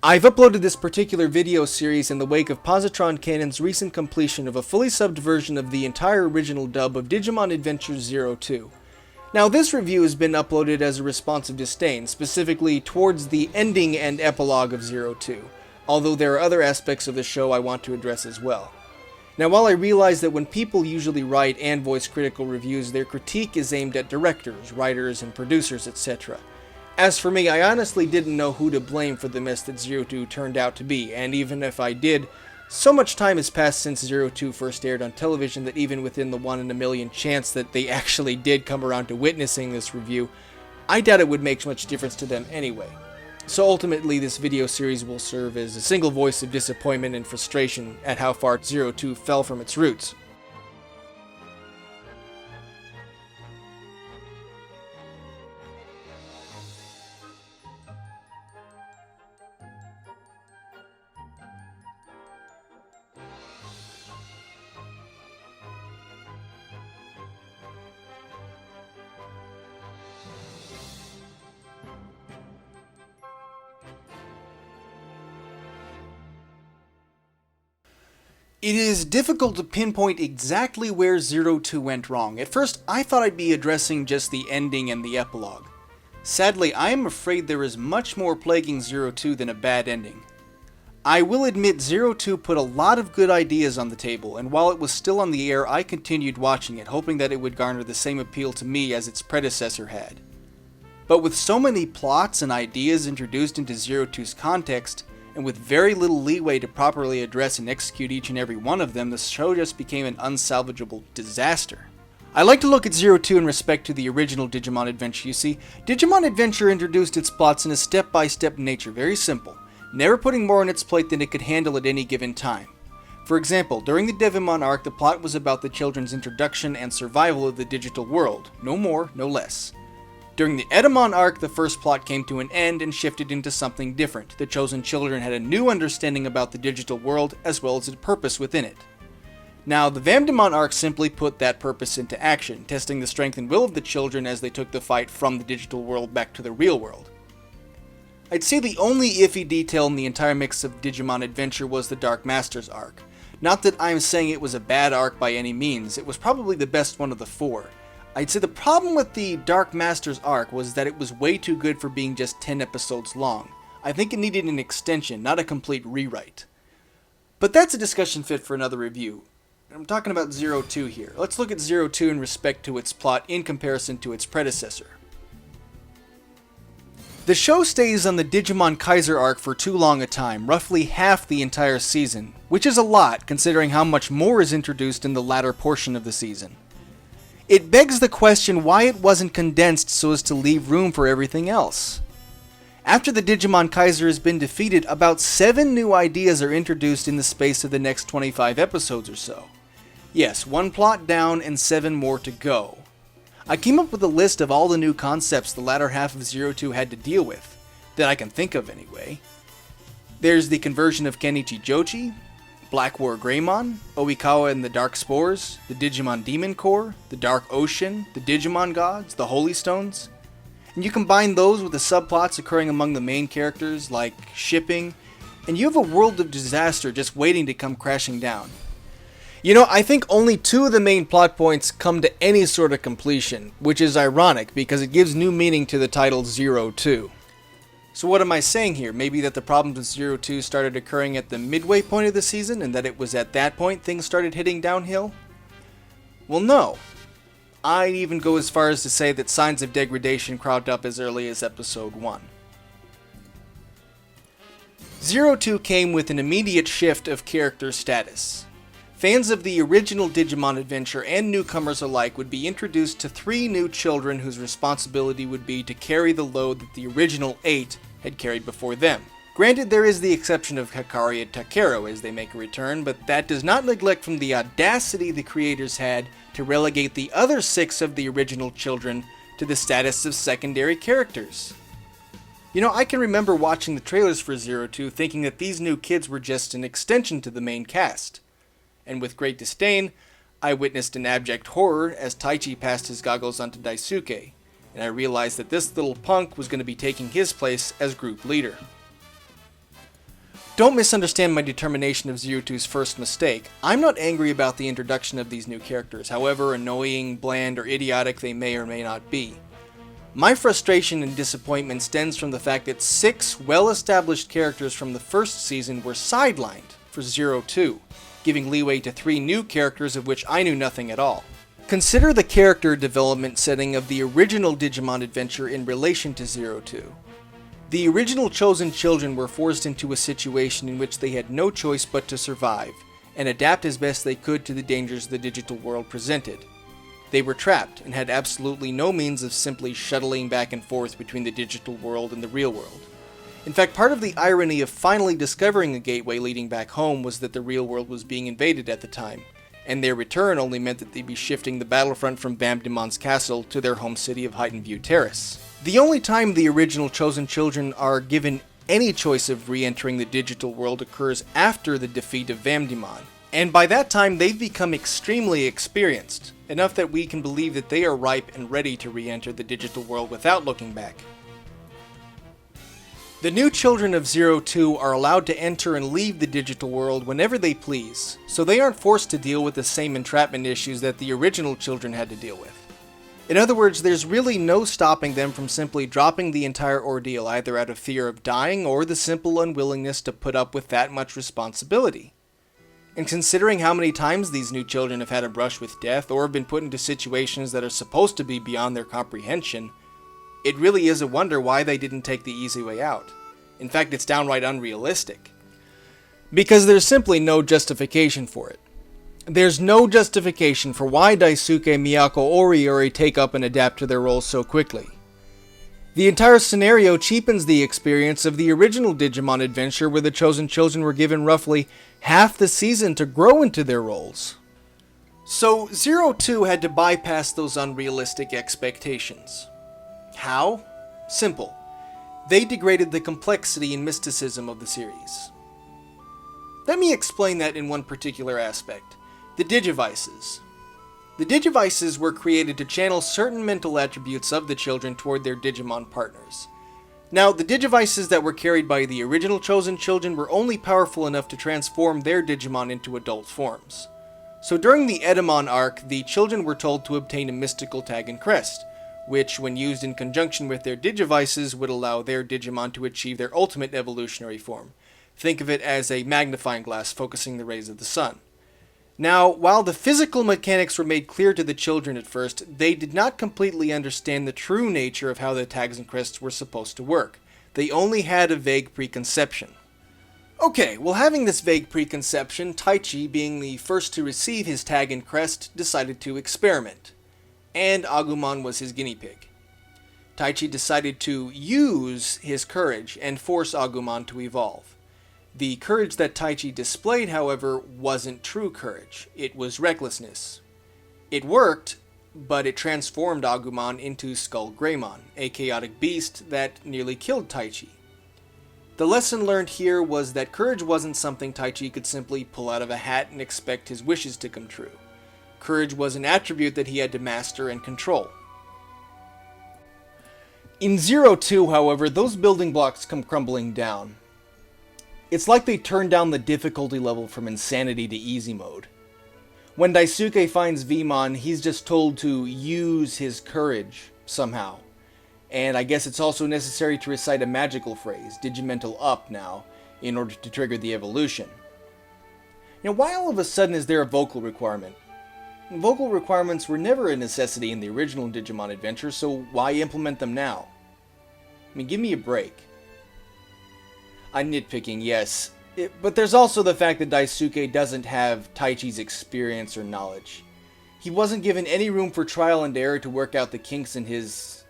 I've uploaded this particular video series in the wake of Positron Canon's recent completion of a fully subbed version of the entire original dub of Digimon Adventure 02. Now, this review has been uploaded as a response of disdain, specifically towards the ending and epilogue of 02, although there are other aspects of the show I want to address as well. Now, while I realize that when people usually write and voice critical reviews, their critique is aimed at directors, writers, and producers, etc. As for me, I honestly didn't know who to blame for the mess that 02 turned out to be, and even if I did, so much time has passed since 02 first aired on television that even within the 1 in a million chance that they actually did come around to witnessing this review, I doubt it would make much difference to them anyway. So ultimately, this video series will serve as a single voice of disappointment and frustration at how far 02 fell from its roots. It is difficult to pinpoint exactly where 02 went wrong. At first, I thought I'd be addressing just the ending and the epilogue. Sadly, I am afraid there is much more plaguing 02 than a bad ending. I will admit 02 put a lot of good ideas on the table, and while it was still on the air, I continued watching it, hoping that it would garner the same appeal to me as its predecessor had. But with so many plots and ideas introduced into 02's context, and with very little leeway to properly address and execute each and every one of them, the show just became an unsalvageable disaster. I like to look at 02 in respect to the original Digimon Adventure. You see, Digimon Adventure introduced its plots in a step-by-step nature, very simple, never putting more on its plate than it could handle at any given time. For example, during the Devimon arc, the plot was about the children's introduction and survival of the digital world, no more, no less. During the Etamon arc, the first plot came to an end and shifted into something different. The chosen children had a new understanding about the digital world, as well as a purpose within it. Now, the Vamdemon arc simply put that purpose into action, testing the strength and will of the children as they took the fight from the digital world back to the real world. I'd say the only iffy detail in the entire mix of Digimon Adventure was the Dark Masters arc. Not that I'm saying it was a bad arc by any means, it was probably the best one of the four. I'd say the problem with the Dark Masters arc was that it was way too good for being just 10 episodes long. I think it needed an extension, not a complete rewrite. But that's a discussion fit for another review. I'm talking about 02 here. Let's look at 02 in respect to its plot in comparison to its predecessor. The show stays on the Digimon Kaiser arc for too long a time, roughly half the entire season, which is a lot considering how much more is introduced in the latter portion of the season. It begs the question why it wasn't condensed so as to leave room for everything else. After the Digimon Kaiser has been defeated, about 7 new ideas are introduced in the space of the next 25 episodes or so. Yes, 1 plot down and 7 more to go. I came up with a list of all the new concepts the latter half of 02 had to deal with, that I can think of anyway. There's the conversion of Kenichi Jochi, Black War Greymon, Oikawa and the Dark Spores, the Digimon Demon Core, the Dark Ocean, the Digimon Gods, the Holy Stones. And you combine those with the subplots occurring among the main characters, like shipping, and you have a world of disaster just waiting to come crashing down. You know, I think only 2 of the main plot points come to any sort of completion, which is ironic because it gives new meaning to the title 02. So what am I saying here? Maybe that the problems with 02 started occurring at the midway point of the season, and that it was at that point things started hitting downhill? Well, no. I'd even go as far as to say that signs of degradation cropped up as early as episode 1. 02 came with an immediate shift of character status. Fans of the original Digimon Adventure and newcomers alike would be introduced to 3 new children whose responsibility would be to carry the load that the original 8 had carried before them. Granted, there is the exception of Hikari and Takeru as they make a return, but that does not neglect from the audacity the creators had to relegate the other 6 of the original children to the status of secondary characters. You know, I can remember watching the trailers for 02 thinking that these new kids were just an extension to the main cast. And with great disdain, I witnessed an abject horror as Taichi passed his goggles onto Daisuke, and I realized that this little punk was going to be taking his place as group leader. Don't misunderstand my determination of Zero Two's first mistake. I'm not angry about the introduction of these new characters, however annoying, bland, or idiotic they may or may not be. My frustration and disappointment stems from the fact that 6 well-established characters from the first season were sidelined for Zero Two, giving leeway to 3 new characters of which I knew nothing at all. Consider the character development setting of the original Digimon adventure in relation to Zero Two. The original chosen children were forced into a situation in which they had no choice but to survive, and adapt as best they could to the dangers the digital world presented. They were trapped, and had absolutely no means of simply shuttling back and forth between the digital world and the real world. In fact, part of the irony of finally discovering a gateway leading back home was that the real world was being invaded at the time, and their return only meant that they'd be shifting the battlefront from Vamdemon's castle to their home city of Heightened View Terrace. The only time the original chosen children are given any choice of re-entering the digital world occurs after the defeat of Vamdemon, and by that time they've become extremely experienced, enough that we can believe that they are ripe and ready to re-enter the digital world without looking back. The new children of Zero Two are allowed to enter and leave the digital world whenever they please, so they aren't forced to deal with the same entrapment issues that the original children had to deal with. In other words, there's really no stopping them from simply dropping the entire ordeal, either out of fear of dying or the simple unwillingness to put up with that much responsibility. And considering how many times these new children have had a brush with death or have been put into situations that are supposed to be beyond their comprehension, it really is a wonder why they didn't take the easy way out. In fact, it's downright unrealistic. Because there's simply no justification for it. There's no justification for why Daisuke, Miyako, or Iori take up and adapt to their roles so quickly. The entire scenario cheapens the experience of the original Digimon adventure where the chosen children were given roughly half the season to grow into their roles. So, Zero Two had to bypass those unrealistic expectations. How? Simple. They degraded the complexity and mysticism of the series. Let me explain that in one particular aspect. The Digivices. The Digivices were created to channel certain mental attributes of the children toward their Digimon partners. Now, the Digivices that were carried by the original chosen children were only powerful enough to transform their Digimon into adult forms. So during the Edamon arc, the children were told to obtain a mystical tag and crest, which, when used in conjunction with their Digivices, would allow their Digimon to achieve their ultimate evolutionary form. Think of it as a magnifying glass focusing the rays of the sun. Now, while the physical mechanics were made clear to the children at first, they did not completely understand the true nature of how the tags and crests were supposed to work. They only had a vague preconception. Okay, well, having this vague preconception, Taichi, being the first to receive his tag and crest, decided to experiment. And Agumon was his guinea pig. Taichi decided to use his courage and force Agumon to evolve. The courage that Taichi displayed, however, wasn't true courage. It was recklessness. It worked, but it transformed Agumon into Skull Greymon, a chaotic beast that nearly killed Taichi. The lesson learned here was that courage wasn't something Taichi could simply pull out of a hat and expect his wishes to come true. Courage was an attribute that he had to master and control. In Zero Two, however, those building blocks come crumbling down. It's like they turned down the difficulty level from insanity to easy mode. When Daisuke finds Vmon, he's just told to use his courage somehow. And I guess it's also necessary to recite a magical phrase, Digimental Up now, in order to trigger the evolution. Now, why all of a sudden is there a vocal requirement? Vocal requirements were never a necessity in the original Digimon adventure, so why implement them now? I mean, give me a break. I'm nitpicking, yes, but there's also the fact that Daisuke doesn't have Taichi's experience or knowledge. He wasn't given any room for trial and error to work out the kinks in his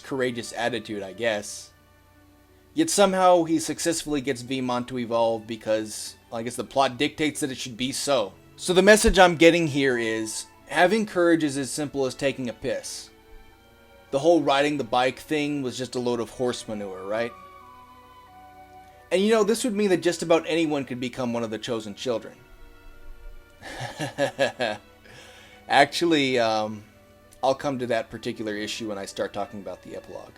courageous attitude, I guess. Yet somehow he successfully gets Vmon to evolve because, well, I guess the plot dictates that it should be so. So the message I'm getting here is, having courage is as simple as taking a piss. The whole riding the bike thing was just a load of horse manure, right? And you know, this would mean that just about anyone could become one of the chosen children. Actually, I'll come to that particular issue when I start talking about the epilogue.